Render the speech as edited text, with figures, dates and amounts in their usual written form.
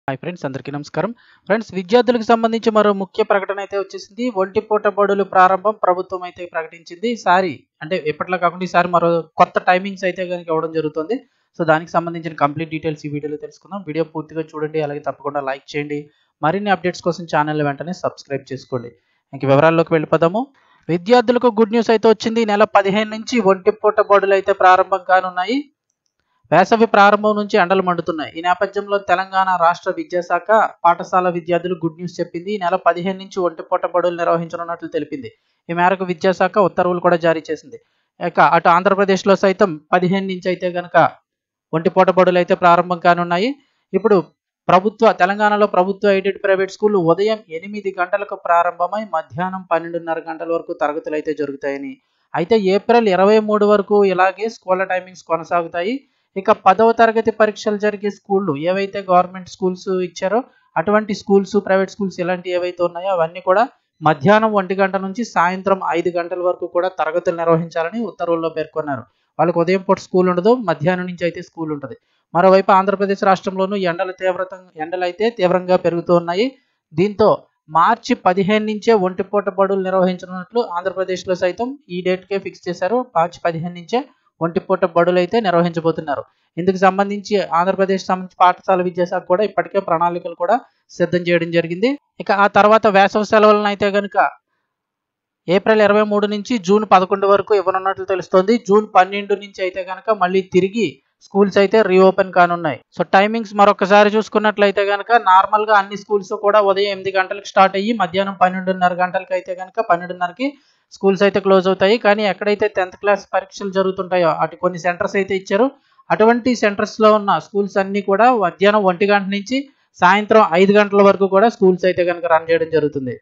Hi friends, అందరికీ నమస్కారం. Friends, విద్యార్థులకు సంబంధించి మరో ముఖ్య ప్రకటన అయితే వచ్చేసింది. ఒంటి పూట బడులు ప్రారంభం ప్రభుత్వం అయితే ప్రకటించింది. ఈసారి అంటే ఎప్పటిలా కాకుండా ఈసారి మరో కొత్త టైమింగ్స్ అయితే గనుక ఇవ్వడం జరుగుతుంది. సో దానికి సంబంధించిన కంప్లీట్ డీటెయిల్స్ ఈ వీడియోలో తెలుసుకుందాం. వీడియో పూర్తిగా చూడండి, అలాగే తప్పకుండా లైక్ చేయండి. మరిన్ని అప్డేట్స్ కోసం ఛానల్ వెంటనే సబ్స్క్రైబ్ చేసుకోండి. ఇంక వివరాల్లోకి వెళ్ళిపోదాము. విద్యార్థులకు గుడ్ న్యూస్ అయితే వచ్చింది. ఈ నెల 15 నుంచి ఒంటి పూట బడులు అయితే ప్రారంభం కానున్నాయి. వేసవి ప్రారంభం నుంచి ఎండలు మండుతున్నాయి. ఈ నేపథ్యంలో తెలంగాణ రాష్ట్ర విద్యాశాఖ పాఠశాల విద్యార్థులు గుడ్ న్యూస్ చెప్పింది. ఈ నెల 15 నుంచి ఒంటిపూట బడులు నిర్వహించనున్నట్లు తెలిపింది. ఈ మేరకు విద్యాశాఖ ఉత్తర్వులు కూడా జారీ చేసింది. ఇక అటు ఆంధ్రప్రదేశ్లో సైతం 15 నుంచి అయితే గనక ఒంటిపూట బడులు అయితే ప్రారంభం కానున్నాయి. ఇప్పుడు తెలంగాణలో ప్రభుత్వ ఎయిడెడ్ ప్రైవేట్ స్కూల్ ఉదయం 8 గంటలకు ప్రారంభమై మధ్యాహ్నం 12:30 గంటల వరకు తరగతులు అయితే జరుగుతాయని, అయితే ఏప్రిల్ 23 వరకు ఇలాగే స్కూళ్ళ టైమింగ్స్ కొనసాగుతాయి. ఇక 10వ తరగతి పరీక్షలు జరిగే స్కూళ్ళు ఏవైతే గవర్నమెంట్ స్కూల్స్ ఇచ్చారో అటువంటి స్కూల్స్, ప్రైవేట్ స్కూల్స్ ఇలాంటి ఏవైతే ఉన్నాయో అవన్నీ కూడా మధ్యాహ్నం 1 గంట నుంచి సాయంత్రం 5 గంటల వరకు కూడా తరగతులు నిర్వహించాలని ఉత్తర్వుల్లో పేర్కొన్నారు. వాళ్ళకి ఉదయం పూట స్కూల్ ఉండదు, మధ్యాహ్నం నుంచి అయితే స్కూల్ ఉంటుంది. మరోవైపు ఆంధ్రప్రదేశ్ రాష్ట్రంలోనూ ఎండలు అయితే తీవ్రంగా పెరుగుతూ ఉన్నాయి. దీంతో మార్చి 15 నుంచే ఒంటిపూట బడులు నిర్వహించనున్నట్లు ఆంధ్రప్రదేశ్లో సైతం ఈ డేట్కే ఫిక్స్ చేశారు. మార్చి 15 నుంచే ఒంటిపూట బడులు అయితే నిర్వహించబోతున్నారు. ఇందుకు సంబంధించి ఆంధ్రప్రదేశ్ సంబంధించి పాఠశాల విద్యాశాఖ కూడా ఇప్పటికే ప్రణాళికలు కూడా సిద్ధం చేయడం జరిగింది. ఇక ఆ తర్వాత వేసవి సెలవులను అయితే కనుక ఏప్రిల్ 23 నుంచి జూన్ 11 వరకు ఇవ్వనున్నట్లు తెలుస్తోంది. జూన్ 12 నుంచి అయితే కనుక మళ్ళీ తిరిగి స్కూల్స్ అయితే రీఓపెన్ కానున్నాయి. సో టైమింగ్స్ మరొకసారి చూసుకున్నట్లయితే కనుక నార్మల్గా అన్ని స్కూల్స్ కూడా ఉదయం 8 గంటలకు స్టార్ట్ అయ్యి మధ్యాహ్నం 12:30 గంటలకు అయితే కనుక 12:30కి స్కూల్స్ అయితే క్లోజ్ అవుతాయి. కానీ ఎక్కడైతే 10th క్లాస్ పరీక్షలు జరుగుతుంటాయో అటు కొన్ని సెంటర్స్ అయితే ఇచ్చారు. అటువంటి సెంటర్స్లో ఉన్న స్కూల్స్ అన్నీ కూడా మధ్యాహ్నం 1 గంట నుంచి సాయంత్రం 5 గంటల వరకు కూడా స్కూల్స్ అయితే కనుక రన్ చేయడం జరుగుతుంది.